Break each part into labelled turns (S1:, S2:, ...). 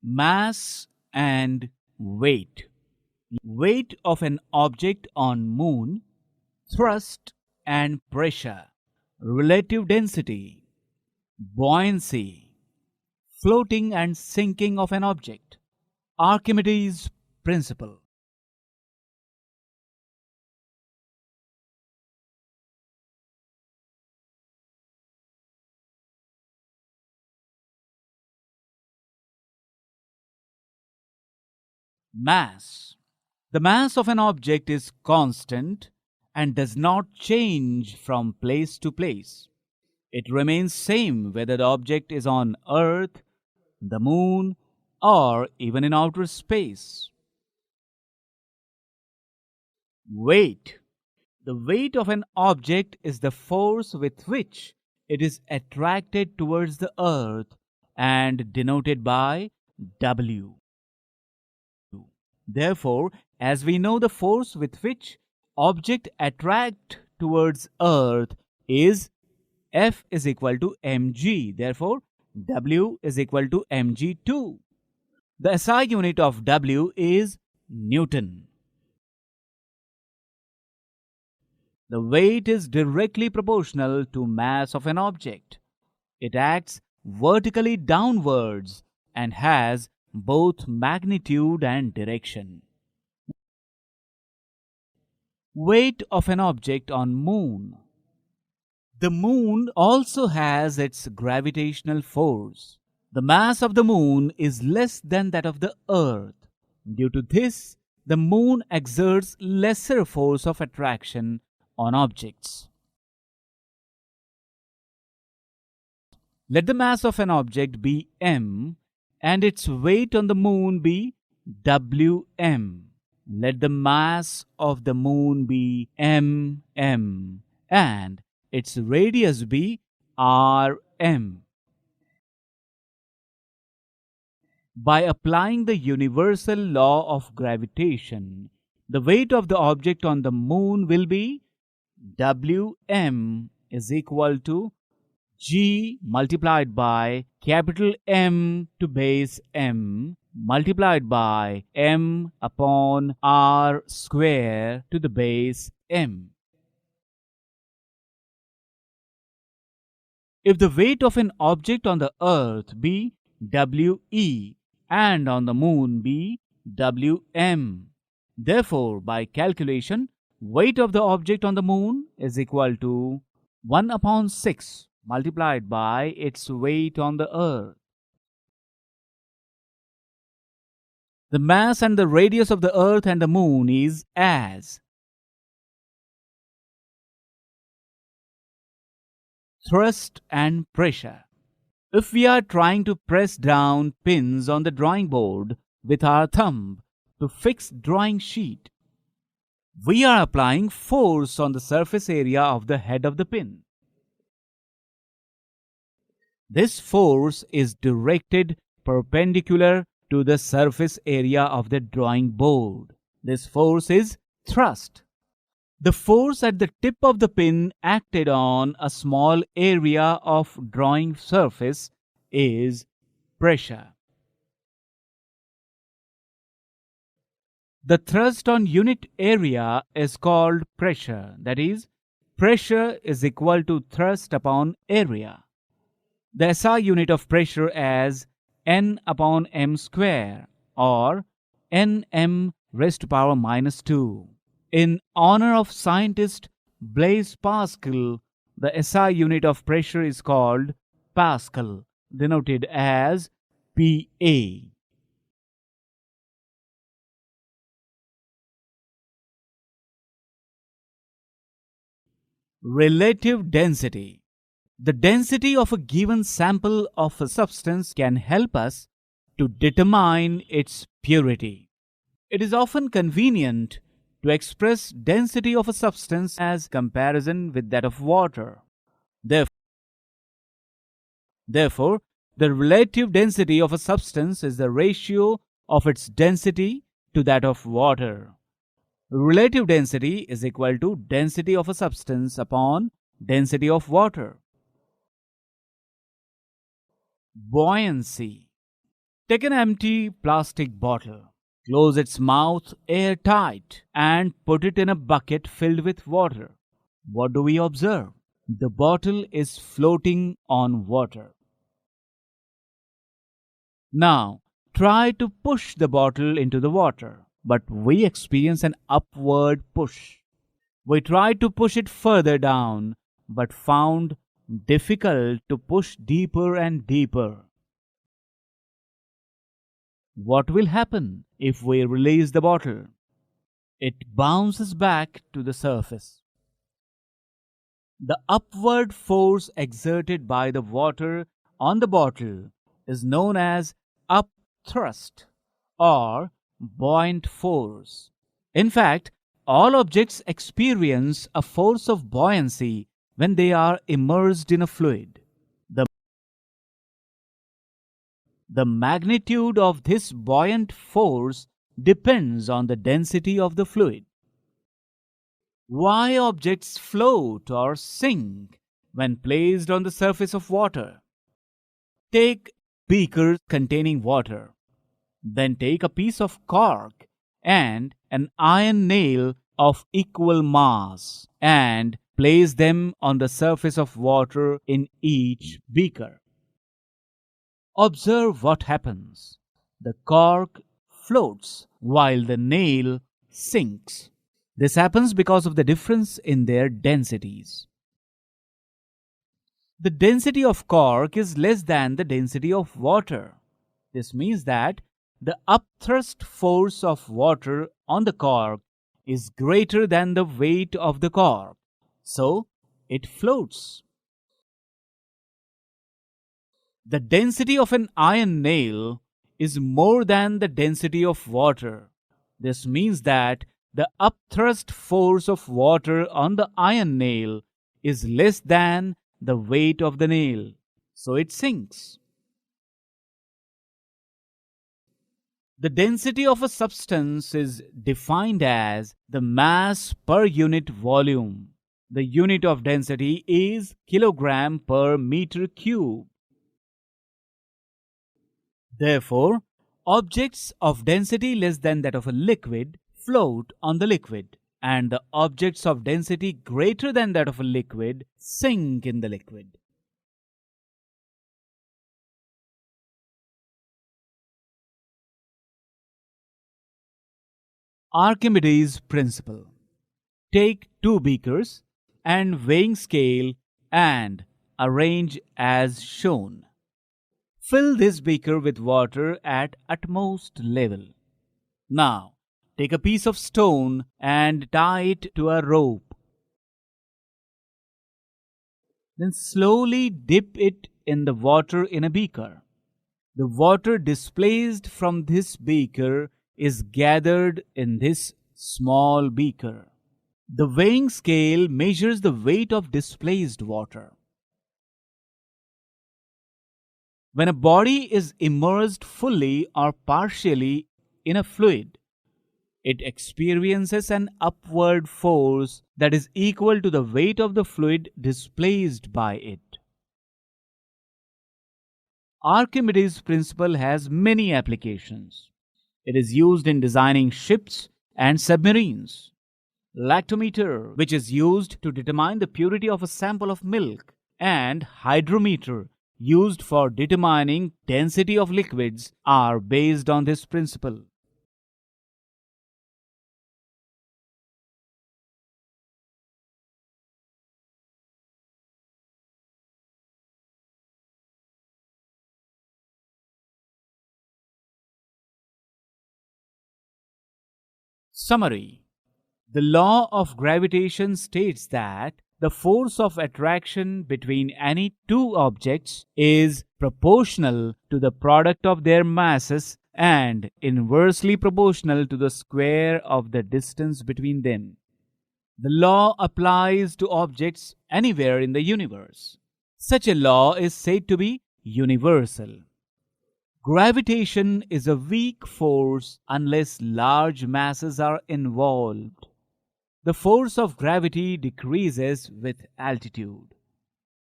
S1: Mass and weight. Weight of an object on moon, thrust and pressure, relative density, buoyancy, floating and sinking of an object. Archimedes' principle. Mass. The mass of an object is constant and does not change from place to place. It remains same whether the object is on Earth, the moon, or even in outer space. Weight. The weight of an object is the force with which it is attracted towards the earth and denoted by W. Therefore, as we know, the force with which object attract towards earth is F is equal to mg. Therefore, W is equal to mg2. The SI unit of W is Newton. The weight is directly proportional to mass of an object. It acts vertically downwards and has both magnitude and direction. Weight of an object on moon. The moon also has its gravitational force. The mass of the moon is less than that of the earth. Due to this, the moon exerts lesser force of attraction on objects. Let the mass of an object be m and its weight on the moon be Wm. Let the mass of the moon be mm and its radius be Rm. By applying the universal law of gravitation, the weight of the object on the moon will be Wm is equal to G multiplied by capital M to base M multiplied by M upon R square to the base M. If the weight of an object on the earth be We and on the moon be Wm, therefore by calculation, weight of the object on the moon is equal to 1 upon 6 multiplied by its weight on the earth. The mass and the radius of the earth and the moon is as thrust and pressure. If we are trying to press down pins on the drawing board with our thumb to fix drawing sheet, we are applying force on the surface area of the head of the pin. This force is directed perpendicular to the surface area of the drawing board. This force is thrust. The force at the tip of the pin acted on a small area of drawing surface is pressure. The thrust on unit area is called pressure. That is, pressure is equal to thrust upon area. The SI unit of pressure as N upon m square or Nm raised to power minus 2. In honor of scientist Blaise Pascal, the SI unit of pressure is called Pascal, denoted as Pa. Relative density. The density of a given sample of a substance can help us to determine its purity. It is often convenient to express density of a substance as comparison with that of water. Therefore, the relative density of a substance is the ratio of its density to that of water. Relative density is equal to density of a substance upon density of water. Buoyancy. Take an empty plastic bottle, close its mouth airtight, and put it in a bucket filled with water. What do we observe? The bottle is floating on water. Now, try to push the bottle into the water, but we experience an upward push. We tried to push it further down, but found difficult to push deeper and deeper. What will happen if we release the bottle? It bounces back to the surface. The upward force exerted by the water on the bottle is known as upthrust or buoyant force. In fact, all objects experience a force of buoyancy when they are immersed in a fluid. The magnitude of this buoyant force depends on the density of the fluid. Why objects float or sink when placed on the surface of water? Take beakers containing water. Then take a piece of cork and an iron nail of equal mass and place them on the surface of water in each beaker. Observe what happens. The cork floats while the nail sinks. This happens because of the difference in their densities. The density of cork is less than the density of water. This means that the upthrust force of water on the cork is greater than the weight of the cork, so it floats. The density of an iron nail is more than the density of water. This means that the upthrust force of water on the iron nail is less than the weight of the nail, so it sinks. The density of a substance is defined as the mass per unit volume. The unit of density is kilogram per meter cube. Therefore, objects of density less than that of a liquid float on the liquid, and the objects of density greater than that of a liquid sink in the liquid. Archimedes' principle. Take two beakers and weighing scale and arrange as shown. Fill this beaker with water at utmost level. Now, take a piece of stone and tie it to a rope. Then slowly dip it in the water in a beaker. The water displaced from this beaker is gathered in this small beaker. The weighing scale measures the weight of displaced water. When a body is immersed fully or partially in a fluid, it experiences an upward force that is equal to the weight of the fluid displaced by it. Archimedes' principle has many applications. It is used in designing ships and submarines. Lactometer, which is used to determine the purity of a sample of milk, and hydrometer, used for determining density of liquids, are based on this principle. Summary. The law of gravitation states that the force of attraction between any two objects is proportional to the product of their masses and inversely proportional to the square of the distance between them. The law applies to objects anywhere in the universe. Such a law is said to be universal. Gravitation is a weak force unless large masses are involved. The force of gravity decreases with altitude.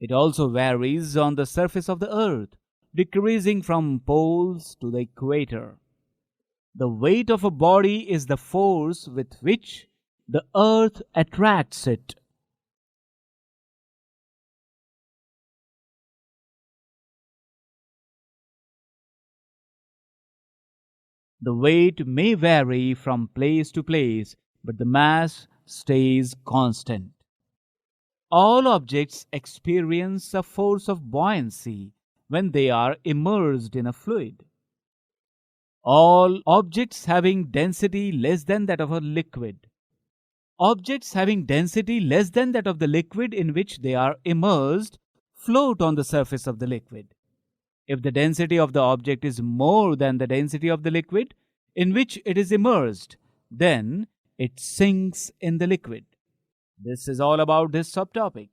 S1: It also varies on the surface of the earth decreasing from poles to the equator. The weight of a body is the force with which the earth attracts it. The weight may vary from place to place, but the mass stays constant. All objects experience a force of buoyancy when they are immersed in a fluid. All objects having density less than that of a liquid. Objects having density less than that of the liquid in which they are immersed float on the surface of the liquid. If the density of the object is more than the density of the liquid in which it is immersed, then it sinks in the liquid. This is all about this subtopic.